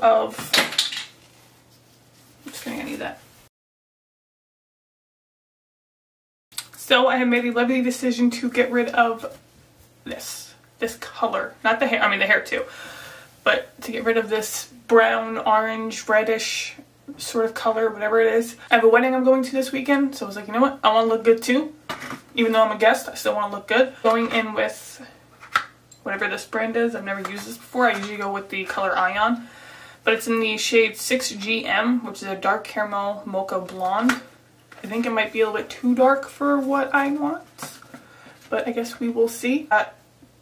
I'm just kidding, I need that. So I have made a lovely decision to get rid of this color. Not the hair, I mean the hair too. But to get rid of this brown, orange, reddish sort of color, whatever it is. I have a wedding I'm going to this weekend, so I was like, you know what? I want to look good too. Even though I'm a guest, I still want to look good. Going in with whatever this brand is. I've never used this before. I usually go with the color Ion. But it's in the shade 6GM, which is a dark caramel mocha blonde. I think it might be a little bit too dark for what I want. But I guess we will see. Got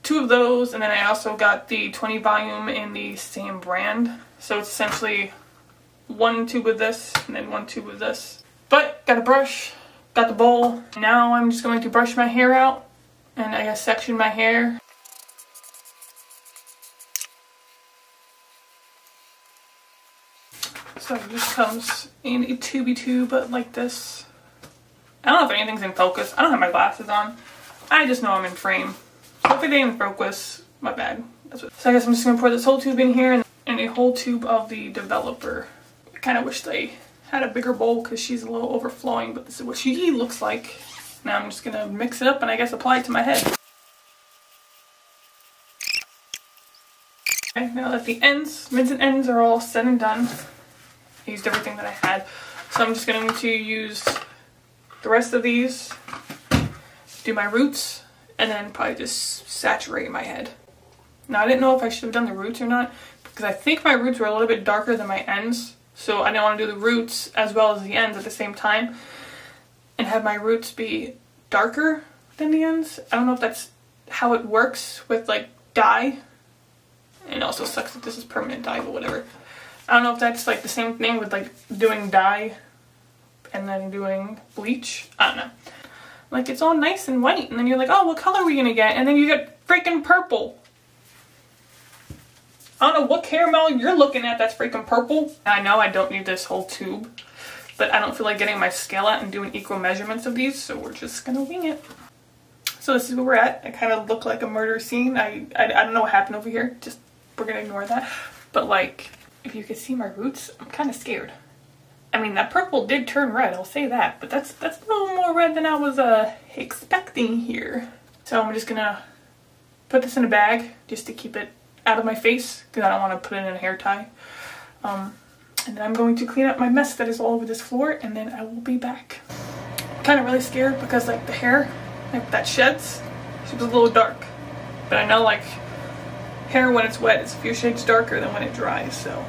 2 of those, and then I also got the 20 volume in the same brand. So it's essentially 1 tube of this and then 1 tube of this. But got a brush, got the bowl. Now I'm just going to brush my hair out and I guess section my hair. So it just comes in a tubey tube like this. I don't know if anything's in focus. I don't have my glasses on. I just know I'm in frame. So if it ain't in focus, my bad. So I guess I'm just gonna pour this whole tube in here and a whole tube of the developer. I kind of wish they had a bigger bowl because she's a little overflowing, but this is what she looks like. Now I'm just gonna mix it up and I guess apply it to my head. Okay, now that the mids and ends are all said and done, I used everything that I had. So I'm just going to use the rest of these, do my roots, and then probably just saturate my head. Now I didn't know if I should have done the roots or not, because I think my roots were a little bit darker than my ends. So I didn't want to do the roots as well as the ends at the same time and have my roots be darker than the ends. I don't know if that's how it works with like dye. And it also sucks that this is permanent dye, but whatever. I don't know if that's like the same thing with like doing dye and then doing bleach. I don't know. Like it's all nice and white and then you're like, oh, what color are we gonna get? And then you get freaking purple. I don't know what caramel you're looking at that's freaking purple. I know I don't need this whole tube, but I don't feel like getting my scale out and doing equal measurements of these, so we're just gonna wing it. So this is where we're at. I kind of look like a murder scene. I don't know what happened over here. Just, we're gonna ignore that. But like, if you could see my roots, I'm kind of scared. I mean, that purple did turn red, I'll say that. But that's a little more red than I was expecting here. So I'm just gonna put this in a bag just to keep it out of my face because I don't want to put it in a hair tie. And then I'm going to clean up my mess that is all over this floor and then I will be back. I'm kind of really scared because like the hair like that sheds, she was a little dark. But I know like hair when it's wet is a few shades darker than when it dries, so.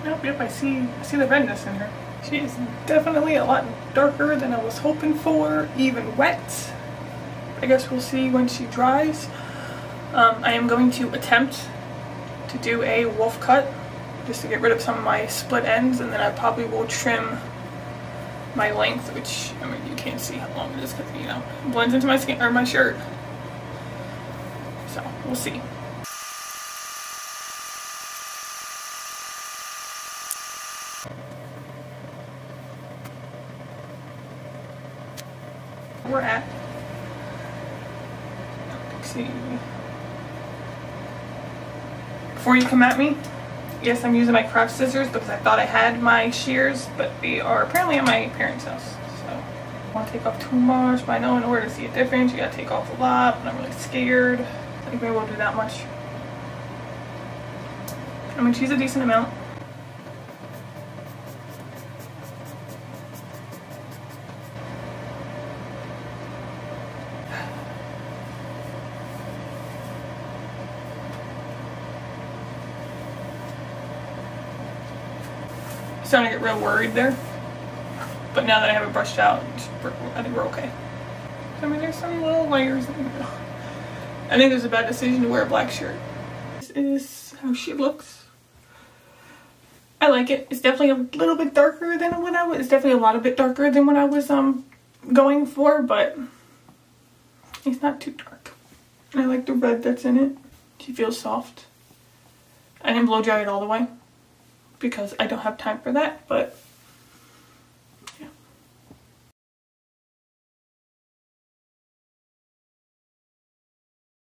Yep, I see the redness in her. She is definitely a lot darker than I was hoping for, even wet. I guess we'll see when she dries. I am going to attempt to do a wolf cut just to get rid of some of my split ends, and then I probably will trim my length, which, I mean, you can't see how long it is because, you know, it blends into my skin or my shirt. So, we'll see. We're at. Let's see. Before you come at me, yes, I'm using my craft scissors because I thought I had my shears, but they are apparently at my parents' house. So I don't want to take off too much, but I know in order to see a difference, you gotta take off a lot, but I'm really scared. I think maybe we'll do that much. I mean, she's a decent amount. Starting to get real worried there, but now that I have it brushed out, I think we're okay. I mean, there's some little layers in there. I think it was a bad decision to wear a black shirt. This is how she looks. I like it. It's definitely a little bit darker than what I was. It's definitely a lot bit darker than what I was going for, but it's not too dark. I like the red that's in it. She feels soft. I didn't blow dry it all the way, because I don't have time for that, but